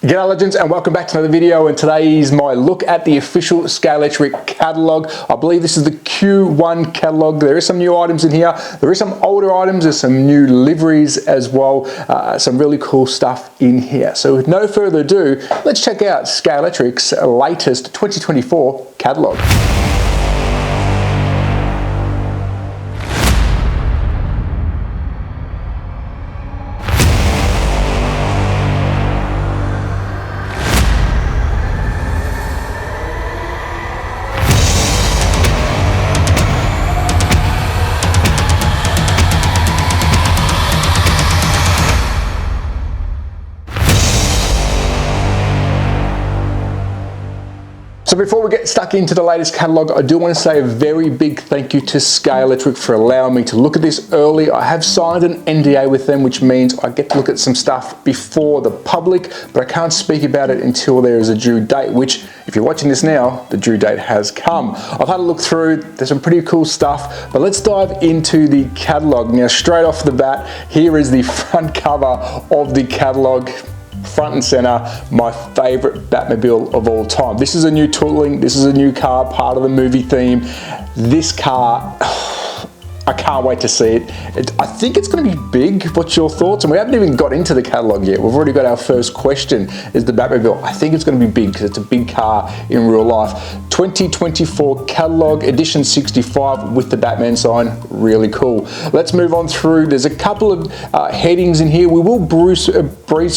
G'day legends and welcome back to another video, and today is my look at the official Scalextric catalogue. I believe this is the Q1 catalogue. There is some new items in here, there is some older items, there's some new liveries as well, some really cool stuff in here. So with no further ado, let's check out Scalextric's latest 2024 catalogue. So before we get stuck into the latest catalogue, I do want to say a very big thank you to Scalextric for allowing me to look at this early. I have signed an NDA with them, which means I get to look at some stuff before the public, but I can't speak about it until there is a due date, which if you're watching this now, the due date has come. I've had a look through, there's some pretty cool stuff, but let's dive into the catalogue. Now, straight off the bat, here is the front cover of the catalogue. Front and center, my favorite Batmobile of all time. This is a new tooling, this is a new car, part of the movie theme. This car, I can't wait to see it. I think it's going to be big. What's your thoughts? And we haven't even got into the catalogue yet. We've already got our first question, is the Batmobile. I think it's going to be big because it's a big car in real life. 2024 catalogue, edition 65 with the Batman sign, really cool. Let's move on through. There's a couple of headings in here. We will breeze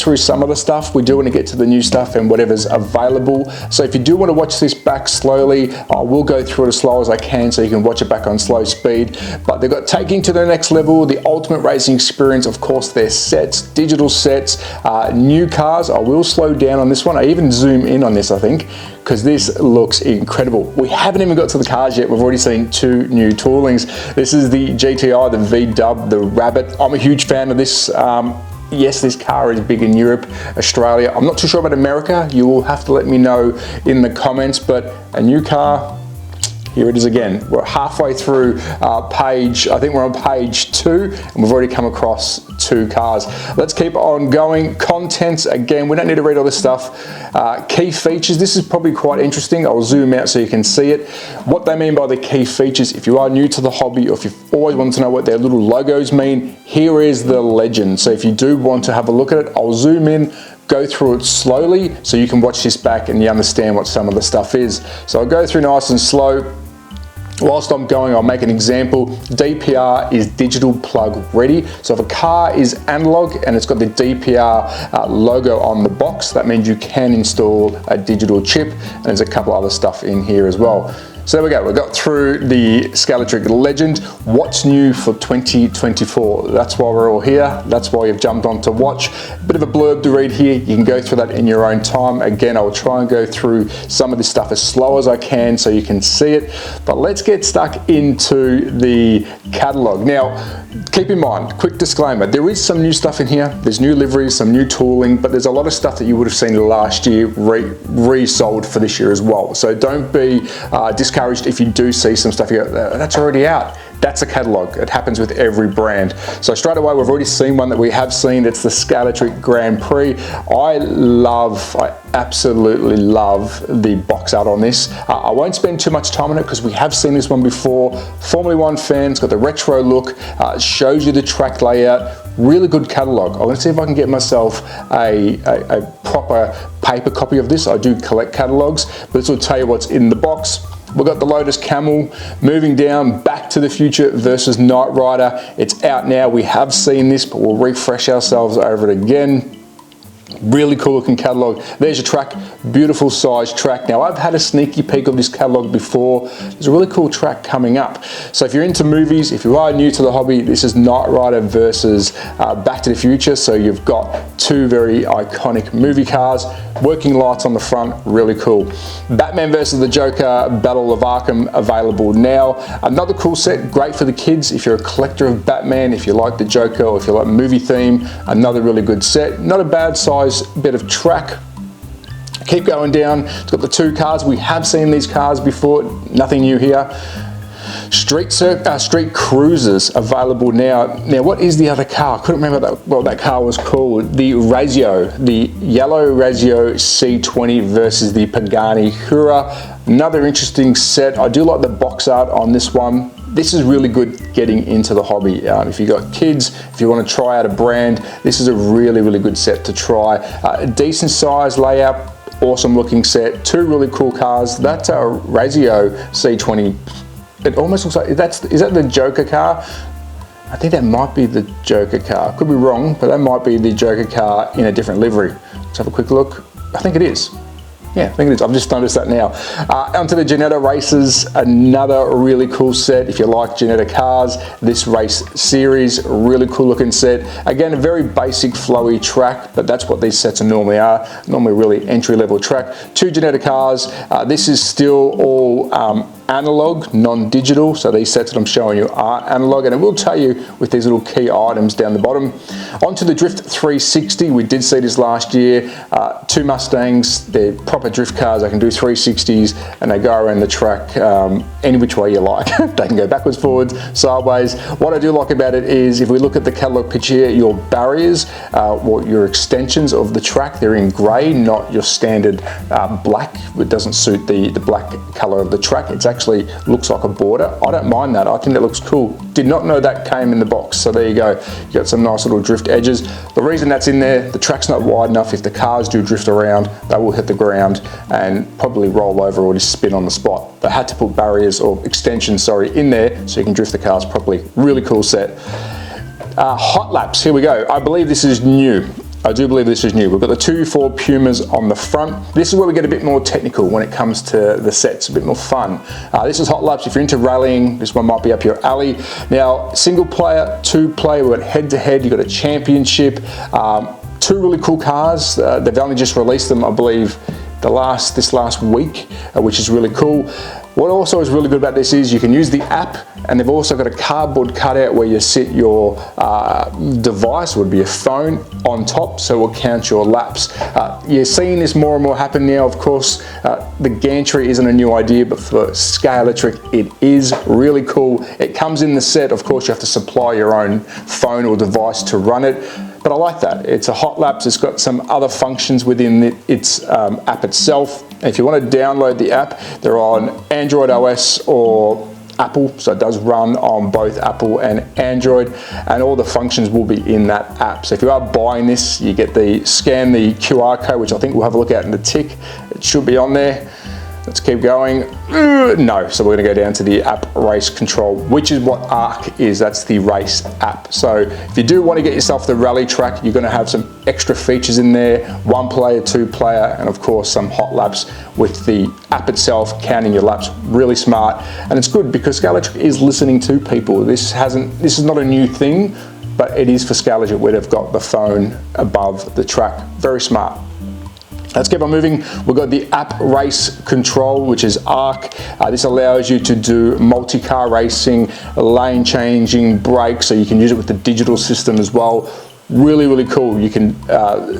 through some of the stuff. We do want to get to the new stuff and whatever's available. So if you do want to watch this back slowly, I will go through it as slow as I can so you can watch it back on slow speed. But they've got taking to the next level, the ultimate racing experience, of course, their sets, digital sets, new cars. I will slow down on this one. I even zoom in on this, I think, because this looks incredible. We haven't even got to the cars yet. We've already seen two new toolings. This is the GTI, the V-Dub, the Rabbit. I'm a huge fan of this. Yes, this car is big in Europe, Australia. I'm not too sure about America. You will have to let me know in the comments, but a new car, here it is again. We're halfway through page, I think we're on page 2, and we've already come across 2 cars. Let's keep on going. Contents, again, we don't need to read all this stuff. Key features, this is probably quite interesting. I'll zoom out so you can see it. What they mean by the key features, if you are new to the hobby or if you've always wanted to know what their little logos mean, here is the legend. So if you do want to have a look at it, I'll zoom in, go through it slowly so you can watch this back and you understand what some of the stuff is. So I'll go through nice and slow. Whilst I'm going, I'll make an example. DPR is digital plug ready. So if a car is analog and it's got the DPR logo on the box, that means you can install a digital chip, and there's a couple other stuff in here as well. So there we go, we got through the Scalextric legend. What's new for 2024? That's why we're all here. That's why you've jumped on to watch. A bit of a blurb to read here. You can go through that in your own time. Again, I'll try and go through some of this stuff as slow as I can so you can see it. But let's get stuck into the catalogue. Now, keep in mind, quick disclaimer, there is some new stuff in here. There's new liveries, some new tooling, but there's a lot of stuff that you would have seen last year resold for this year as well. So don't be discouraged if you do see some stuff here that's already out. That's a catalogue. It happens with every brand. So straight away, we've already seen one that we have seen. It's the Scalextric Grand Prix. I absolutely love the box art on this. I won't spend too much time on it because we have seen this one before. Formula One fans, got the retro look, shows you the track layout. Really good catalogue. I'm going to see if I can get myself a proper paper copy of this. I do collect catalogues, but this will tell you what's in the box. We've got the Lotus Camel. Moving down, Back to the Future versus Knight Rider. It's out now. We have seen this, but we'll refresh ourselves over it again. Really cool looking catalogue. There's your track, beautiful size track. Now, I've had a sneaky peek of this catalogue before. There's a really cool track coming up. So if you're into movies, if you are new to the hobby, this is Knight Rider versus Back to the Future. So you've got 2 very iconic movie cars, working lights on the front, really cool. Batman versus the Joker, Battle of Arkham, available now. Another cool set, great for the kids. If you're a collector of Batman, if you like the Joker, or if you like movie theme, another really good set. Not a bad size bit of track. Keep going down. It's got the 2 cars. We have seen these cars before, nothing new here. Street Cruisers available now. Now, what is the other car? I couldn't remember what that car was called. The Razio, the yellow Razio C20 versus the Pagani Hura. Another interesting set. I do like the box art on this one. This is really good getting into the hobby. If you've got kids, if you want to try out a brand, this is a really good set to try. A decent size layout, awesome looking set, two really cool cars. That's a Razio C20. It almost looks like, is that the Joker car? I think that might be the Joker car. Could be wrong, but that might be the Joker car in a different livery. Let's have a quick look. I think it is. Yeah, I think it is. I've just noticed that now. Onto the Ginetta races, another really cool set. If you like Ginetta cars, this race series, really cool looking set. Again, a very basic flowy track, but that's what these sets normally are. Normally really entry level track. Two Ginetta cars. This is still all analog, non-digital, so these sets that I'm showing you are analog, and it will tell you with these little key items down the bottom. Onto the Drift 360, we did see this last year. Two Mustangs, they're proper drift cars. They can do 360s and they go around the track any which way you like. They can go backwards, forwards, sideways. What I do like about it is if we look at the Catalogue picture here, your barriers, your extensions of the track, they're in grey, not your standard black. It doesn't suit the black colour of the track. It's actually looks like a border. I don't mind that. I think that looks cool. Did not know that came in the box. So there you go. You got some nice little drift edges. The reason that's in there, the track's not wide enough. If the cars do drift around, they will hit the ground and probably roll over or just spin on the spot. They had to put barriers or extensions, in there so you can drift the cars properly. Really cool set. Hot laps, here we go. I believe this is new. I do believe this is new. We've got the 2.4 Pumas on the front. This is where we get a bit more technical when it comes to the sets, a bit more fun. This is hot laps. If you're into rallying, this one might be up your alley. Now, single player, two player, we've got head to head, you've got a championship. Two really cool cars. They've only just released them, I believe, this last week, which is really cool. What also is really good about this is you can use the app, and they've also got a cardboard cutout where you sit your device, would be a phone, on top, so it will count your laps. You're seeing this more and more happen now. Of course, the gantry isn't a new idea, but for Scalextric, it is really cool. It comes in the set. Of course, you have to supply your own phone or device to run it. But I like that. It's a hot laps. It's got some other functions within its app itself. And if you want to download the app, they're on Android OS or Apple, so it does run on both Apple and Android, and all the functions will be in that app. So if you are buying this, you get scan the QR code, which I think we'll have a look at in the tick. It should be on there. Let's keep going. No, so we're gonna go down to the app race control, which is what ARC is. That's the race app. So if you do want to get yourself the rally track, you're gonna have some extra features in there, one player, two player, and of course some hot laps with the app itself counting your laps. Really smart, and it's good because Scalextric is listening to people. This is not a new thing, but it is for Scalextric where they've got the phone above the track. Very smart. Let's keep on moving. We've got the app race control, which is ARC. This allows you to do multi-car racing, lane changing, brakes, so you can use it with the digital system as well. Really cool. You can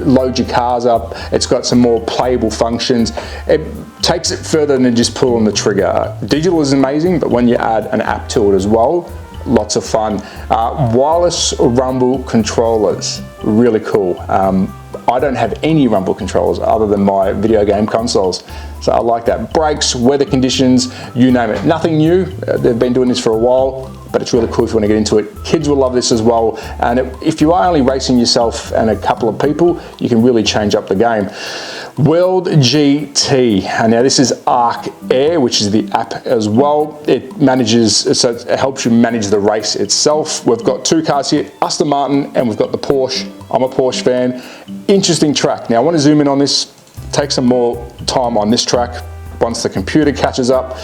load your cars up. It's got some more playable functions. It takes it further than just pulling the trigger. Digital is amazing, but when you add an app to it as well, lots of fun. Wireless rumble controllers, really cool. I don't have any rumble controls other than my video game consoles, so I like that. Brakes, weather conditions, you name it. Nothing new. They've been doing this for a while, but it's really cool if you want to get into it. Kids will love this as well, and if you are only racing yourself and a couple of people, you can really change up the game. World GT, and now this is ARC Air, which is the app as well. It helps you manage the race itself. We've got two cars here, Aston Martin, and we've got the Porsche. I'm a Porsche fan. Interesting track. Now I want to zoom in on this, take some more time on this track once the computer catches up.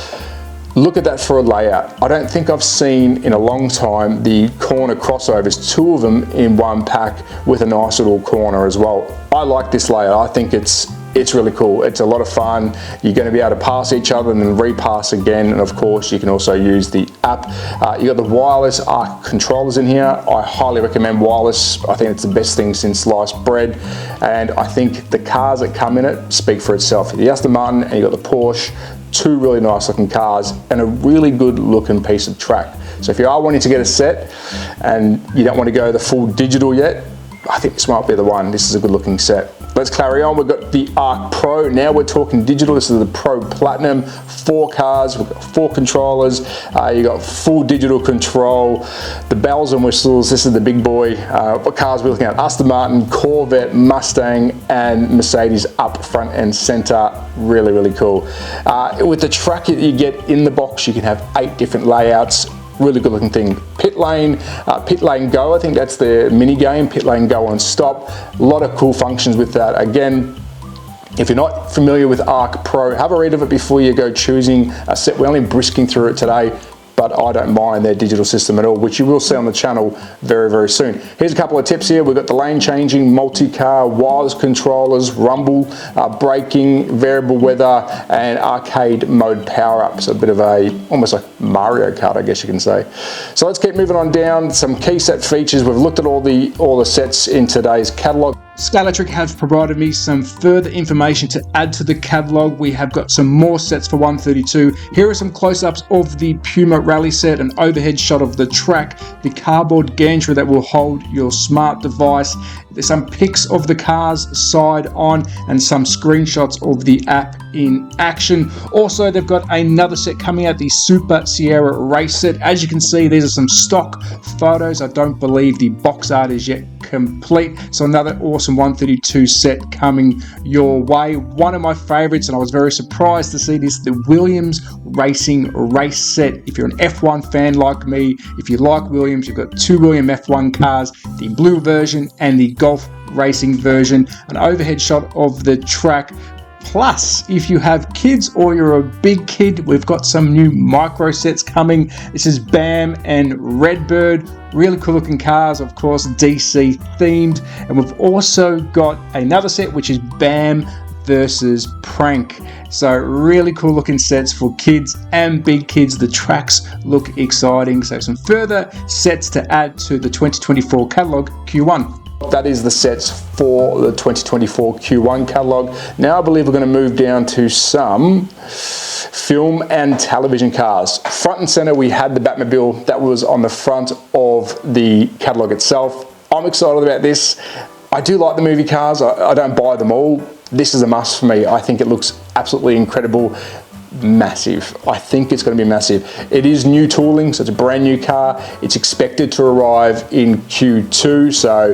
Look at that for a layout. I don't think I've seen in a long time the corner crossovers, two of them in one pack with a nice little corner as well. I like this layout. I think it's really cool. It's a lot of fun. You're going to be able to pass each other and then repass again, and of course you can also use the app. You got the wireless ARC controllers in here. I highly recommend wireless. I think it's the best thing since sliced bread, and I think the cars that come in it speak for itself. The Aston Martin, and you got the Porsche, two really nice looking cars and a really good looking piece of track. So if you are wanting to get a set and you don't want to go the full digital yet, I think this might be the one. This is a good looking set. Let's carry on. We've got the Arc Pro. Now we're talking digital. This is the Pro Platinum. 4 cars, we've got 4 controllers. You got full digital control. The bells and whistles, this is the big boy. What cars we're looking at? Aston Martin, Corvette, Mustang, and Mercedes up front and center. Really, really cool. With the track that you get in the box, you can have 8 different layouts. Really good looking thing. Pit lane go, I think that's the mini game, pit lane go and stop. A lot of cool functions with that. Again, if you're not familiar with Arc Pro, have a read of it before you go choosing a set. We're only brisking through it today, but I don't mind their digital system at all, which you will see on the channel very, very soon. Here's a couple of tips here. We've got the lane changing, multi-car, wireless controllers, rumble, braking, variable weather, and arcade mode power-up. So a bit of almost like Mario Kart, I guess you can say. So let's keep moving on down. Some key set features. We've looked at all the sets in today's catalog. Scalextric have provided me some further information to add to the catalog. We have got some more sets for 132. Here are some close-ups of the Puma Rally set, an overhead shot of the track, the cardboard gantry that will hold your smart device. There's some pics of the cars side on and some screenshots of the app in action. Also, they've got another set coming out, the Super Sierra race set. As you can see, these are some stock photos. I don't believe the box art is yet complete. So another awesome 132 set coming your way. One of my favorites, and I was very surprised to see this, the Williams Racing race set. If you're an F1 fan like me, if you like Williams, you've got 2 Williams F1 cars, the blue version and the Golf racing version, an overhead shot of the track. Plus, if you have kids or you're a big kid, we've got some new micro sets coming. This is BAM and Redbird. Really cool looking cars, of course, DC themed. And we've also got another set which is BAM versus Prank. So really cool looking sets for kids and big kids. The tracks look exciting. So some further sets to add to the 2024 catalog Q1. That is the sets for the 2024 Q1 catalog. Now I believe we're going to move down to some film and television cars. Front and center, we had the Batmobile that was on the front of the catalog itself. I'm excited about this. I do like the movie cars. I don't buy them all. This is a must for me. I think it looks absolutely incredible. Massive. I think it's going to be massive. It is new tooling, so it's a brand new car. It's expected to arrive in Q2, so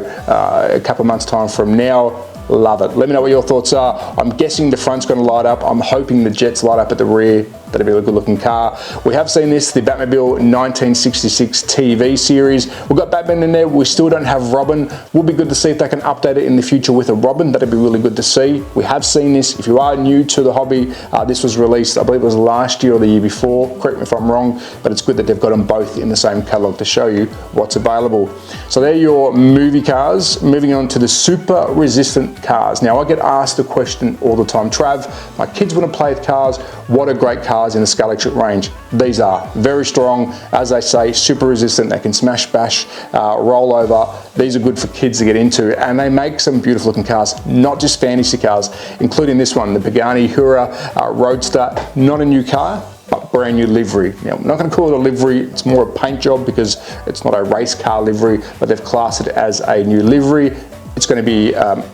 a couple of months time from now. Love it. Let me know what your thoughts are. I'm guessing the front's going to light up. I'm hoping the jets light up at the rear. That'll be a good looking car. We have seen this, the Batmobile 1966 TV series. We've got Batman in there. We still don't have Robin. Will be good to see if they can update it in the future with a Robin. That'd be really good to see. We have seen this. If you are new to the hobby, this was released, I believe it was last year or the year before. Correct me if I'm wrong, but it's good that they've got them both in the same catalog to show you what's available. So they're your movie cars. Moving on to the super resistant cars. Now I get asked the question all the time, Trav, my kids want to play with cars. What are great cars in the Scalextric range? These are very strong, as they say, super resistant. They can smash, bash, roll over. These are good for kids to get into, and they make some beautiful looking cars, not just fantasy cars, including this one, the Pagani Hura Roadster. Not a new car, but brand new livery. Now, I'm not going to call it a livery, it's more a paint job because it's not a race car livery, but they've classed it as a new livery. It's going to be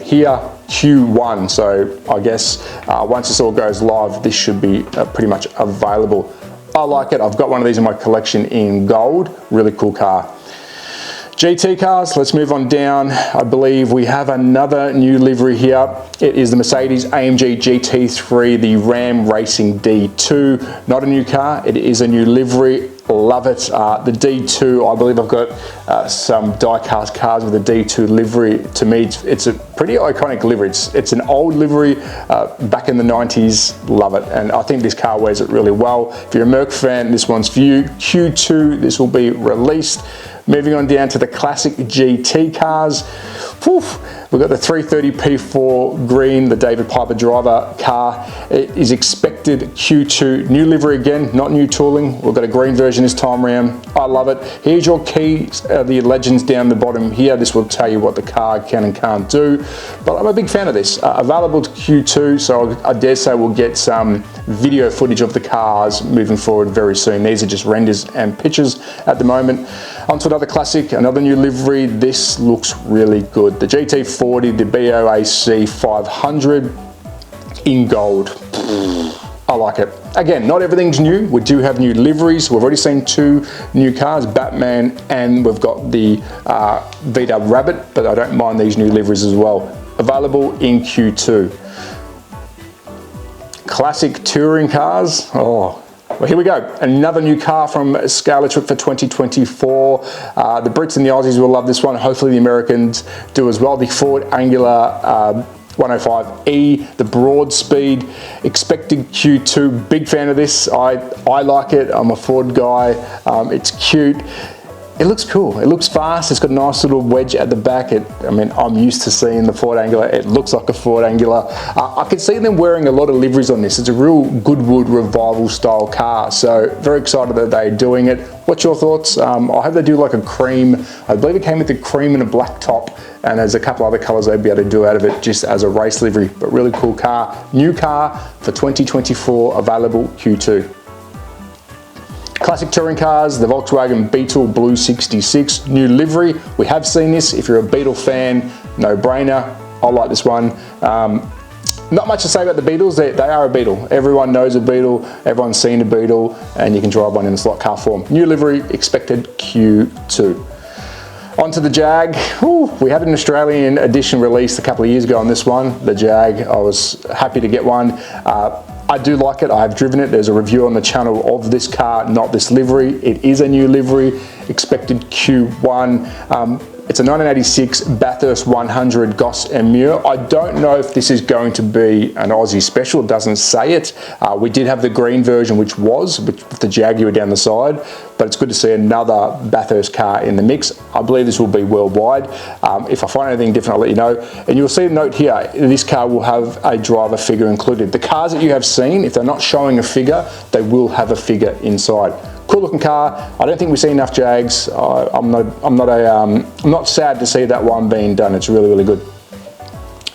here Q1, so I guess once this all goes live, this should be pretty much available. I like it. I've got one of these in my collection in gold. Really cool car. GT cars, let's move on down. I believe we have another new livery here. It is the Mercedes AMG GT3, the Ram Racing D2. Not a new car, it is a new livery. Love it. The D2, I believe I've got some die-cast cars with the D2 livery. To me, it's a pretty iconic livery. It's an old livery back in the 90s. Love it. And I think this car wears it really well. If you're a Merc fan, this one's for you. Q2, this will be released. Moving on down to the classic GT cars. We've got the 330 P4 green, the David Piper driver car. It is expected Q2, new livery again, not new tooling. We've got a green version this time around. I love it. Here's your keys, the legends down the bottom here. This will tell you what the car can and can't do, but I'm a big fan of this. Available to Q2, so I dare say we'll get some video footage of the cars moving forward very soon. These are just renders and pictures at the moment. Onto another classic, another new livery. This looks really good. The GT40, the BOAC 500 in gold. I like it. Again, not everything's new. We do have new liveries. We've already seen 2 new cars, Batman, and we've got the VW Rabbit, but I don't mind these new liveries as well. Available in Q2. Classic touring cars. Oh, well, here we go. Another new car from Scalextric for 2024. The Brits and the Aussies will love this one. Hopefully the Americans do as well. The Ford Angular 105E, the broad speed, expected Q2. Big fan of this. I like it. I'm a Ford guy. It's cute. It looks cool. It looks fast. It's got a nice little wedge at the back. I mean, I'm used to seeing the Ford Angular. It looks like a Ford Angular. I can see them wearing a lot of liveries on this. It's a real Goodwood revival style car. So very excited that they're doing it. What's your thoughts? I hope they do like a cream. I believe it came with a cream and a black top, and there's a couple other colors they'd be able to do out of it just as a race livery. But really cool car. New car for 2024, available Q2. Classic touring cars, the Volkswagen Beetle Blue 66, new livery. We have seen this. If you're a Beetle fan, no brainer. I like this one. Not much to say about the Beetles. They are a Beetle. Everyone knows a Beetle. Everyone's seen a Beetle, and you can drive one in a slot car form. New livery expected Q2. Onto the Jag. Ooh, we had an Australian edition released a couple of years ago on this one, the Jag. I was happy to get one. I do like it. I've driven it. There's a review on the channel of this car, not this livery. It is a new livery, expected Q1. It's a 1986 Bathurst 100 Goss and Muir. I don't know if this is going to be an Aussie special. It doesn't say it. We did have the green version, which was with the Jaguar down the side, but it's good to see another Bathurst car in the mix. I believe this will be worldwide. If I find anything different, I'll let you know. And you'll see a note here, this car will have a driver figure included. The cars that you have seen, if they're not showing a figure, they will have a figure inside. Cool looking car. I don't think we see enough Jags. I'm not sad to see that one being done. It's really, really good.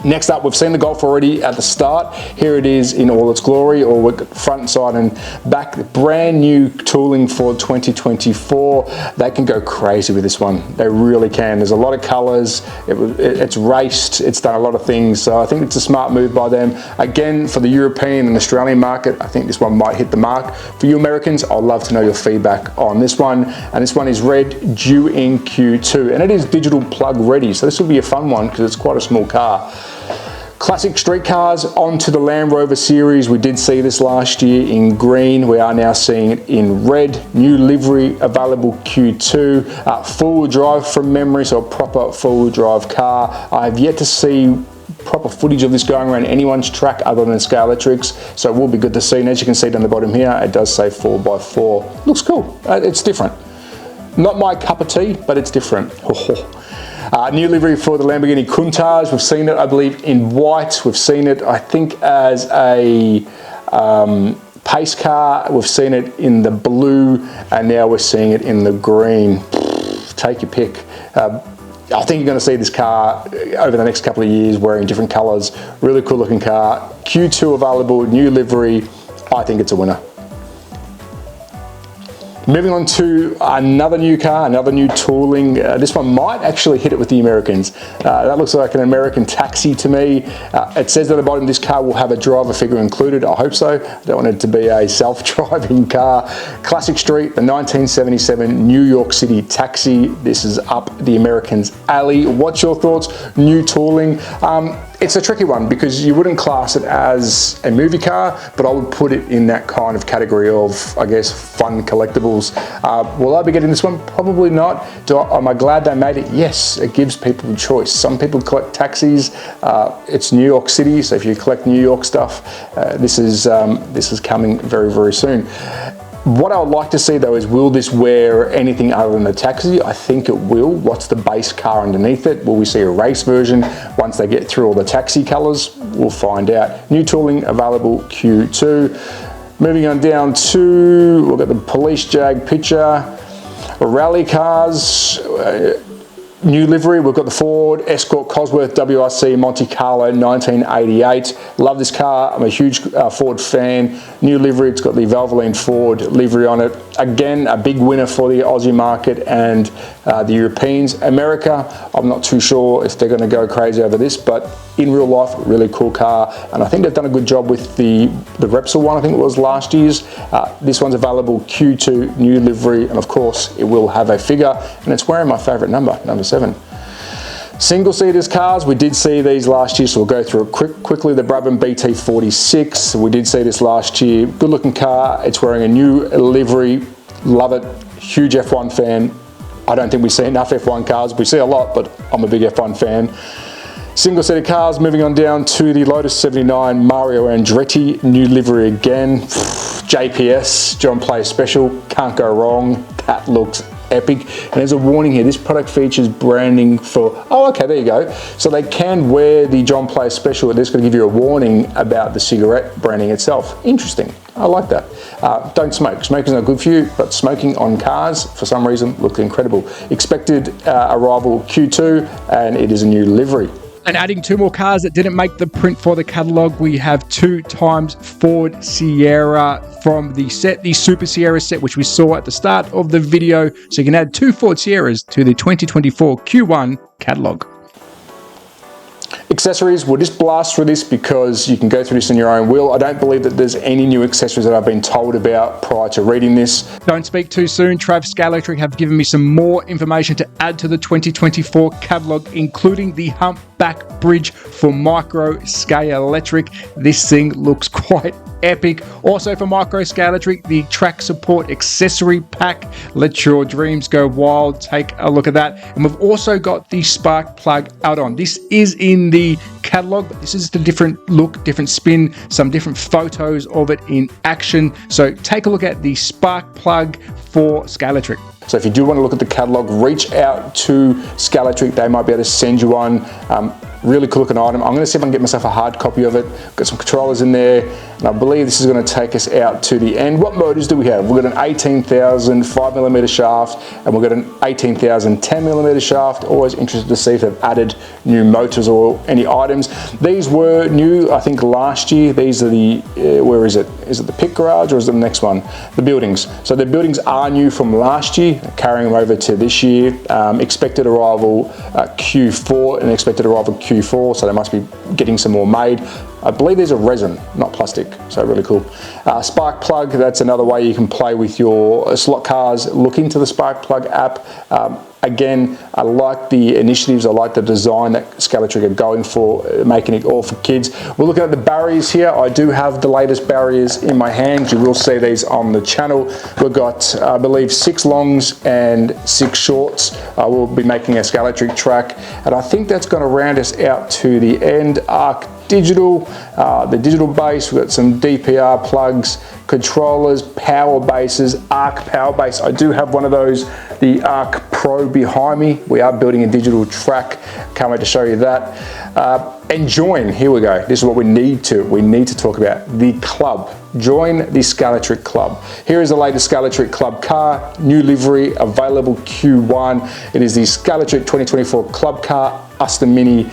Next up, we've seen the Golf already at the start. Here it is in all its glory, or front, side and back. Brand new tooling for 2024. They can go crazy with this one. They really can. There's a lot of colors. It's raced. It's done a lot of things. So I think it's a smart move by them. Again, for the European and Australian market, I think this one might hit the mark. For you Americans, I'd love to know your feedback on this one. And this one is red, due in Q2. And it is digital plug ready. So this will be a fun one because it's quite a small car. Classic street cars, onto the Land Rover series. We did see this last year in green. We are now seeing it in red. New livery available Q2. Four-wheel drive from memory, so a proper four-wheel drive car. I have yet to see proper footage of this going around anyone's track other than Scalextric's, so it will be good to see. And as you can see down the bottom here, it does say 4x4. Looks cool. It's different. Not my cup of tea, but it's different. New livery for the Lamborghini Countach. We've seen it, I believe, in white. We've seen it, I think, as a pace car. We've seen it in the blue, and now we're seeing it in the green. Take your pick. I think you're going to see this car over the next couple of years wearing different colors. Really cool looking car. Q2 available, new livery. I think it's a winner. Moving on to another new car, another new tooling. This one might actually hit it with the Americans. That looks like an American taxi to me. It says at the bottom this car will have a driver figure included. I hope so. I don't want it to be a self-driving car. Classic Street, the 1977 New York City taxi. This is up the Americans' alley. What's your thoughts? New tooling. It's a tricky one because you wouldn't class it as a movie car, but I would put it in that kind of category of, I guess, fun collectibles. Will I be getting this one? Probably not. Am I glad they made it? Yes, it gives people a choice. Some people collect taxis. It's New York City, so if you collect New York stuff, this is coming very, very soon. What I would like to see though is, will this wear anything other than the taxi? I think it will. What's the base car underneath it? Will we see a race version once they get through all the taxi colours? We'll find out. New tooling available Q2. Moving on down to, we've got the police jag picture, rally cars, new livery. We've got the Ford Escort Cosworth WRC Monte Carlo 1988. Love this car. I'm a huge Ford fan. New livery. It's got the Valvoline Ford livery on it. Again, a big winner for the Aussie market and the Europeans. America, I'm not too sure if they're going to go crazy over this, but in real life, really cool car. And I think they've done a good job with the Repsol one, I think it was last year's. This one's available Q2, new livery, and of course, it will have a figure, and it's wearing my favorite number 7. Single-seaters cars, we did see these last year, so we'll go through it quickly. The Brabham BT46, we did see this last year. Good looking car, it's wearing a new livery, love it, huge F1 fan. I don't think we see enough F1 cars, we see a lot, but I'm a big F1 fan. Single-seater cars, moving on down to the Lotus 79 Mario Andretti, new livery again. JPS, John Player Special, can't go wrong, that looks epic. And there's a warning here, this product features branding for, oh okay, there you go. So they can wear the John Player Special, they're just going to give you a warning about the cigarette branding itself. Interesting, I like that. Don't smoke, smoking's not good for you, but smoking on cars, for some reason, looked incredible. Expected arrival Q2, and it is a new livery. And adding 2 more cars that didn't make the print for the catalogue, we have 2 times Ford Sierra from the set, the Super Sierra set, which we saw at the start of the video. So you can add 2 Ford Sierras to the 2024 Q1 catalogue. Accessories, we'll just blast through this because you can go through this in your own will. I don't believe that there's any new accessories that I've been told about prior to reading this. Don't speak too soon. Trav Scalextric have given me some more information to add to the 2024 catalogue, including the humpback bridge for micro Scalextric. This thing looks quite epic. Also for micro Scalextric, the track support accessory pack. Let your dreams go wild. Take a look at that. And we've also got the spark plug add-on. This is in the catalogue, but this is a different look, different spin, some different photos of it in action. So take a look at the spark plug for Scalextric. So if you do want to look at the catalogue, reach out to Scalextric. They might be able to send you one. Really cool looking item. I'm going to see if I can get myself a hard copy of it. Got some controllers in there, and I believe this is going to take us out to the end. What motors do we have? We've got an 18,000 5mm shaft, and we've got an 18,000 10mm shaft. Always interested to see if they've added new motors or any items. These were new, I think, last year. These are the, where is it? Is it the pit garage or is it the next one? The buildings. So the buildings are new from last year, carrying them over to this year. Expected arrival Q4 and expected arrival Q4, so they must be getting some more made. I believe these are resin, not plastic, so really cool. Spark plug, that's another way you can play with your slot cars. Look into the Spark Plug app. Again, I like the initiatives, I like the design that Scalextric are going for, making it all for kids. We're looking at the barriers here. I do have the latest barriers in my hand. You will see these on the channel. We've got, I believe, 6 longs and 6 shorts. We'll be making a Scalextric track, and I think that's going to round us out to the end. Arc Digital, the digital base, we've got some DPR plugs, controllers, power bases, Arc power base. I do have one of those, the Arc Pro behind me. We are building a digital track. Can't wait to show you that. And join, here we go. This is what we need to talk about, the club. Join the Scalextric Club. Here is the latest Scalextric Club car, new livery, available Q1. It is the Scalextric 2024 Club car, Aston Mini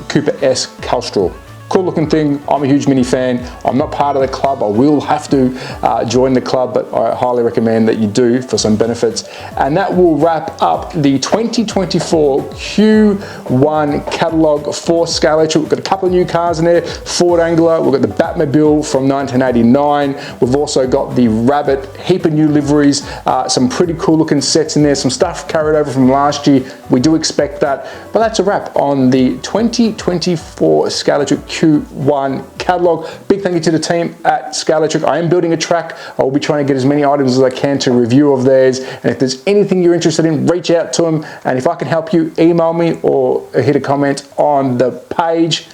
Cooper S Castrol. Cool looking thing. I'm a huge Mini fan. I'm not part of the club. I will have to join the club, but I highly recommend that you do for some benefits. And that will wrap up the 2024 Q1 catalogue for Scalextric. We've got a couple of new cars in there. Ford Angler. We've got the Batmobile from 1989. We've also got the Rabbit. Heap of new liveries. Some pretty cool looking sets in there. Some stuff carried over from last year. We do expect that. But that's a wrap on the 2024 Scalextric Q1 catalogue. Big thank you to the team at Scalextric. I am building a track. I will be trying to get as many items as I can to review of theirs. And if there's anything you're interested in, reach out to them. And if I can help you, email me or hit a comment on the page.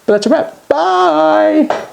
But that's a wrap. Bye.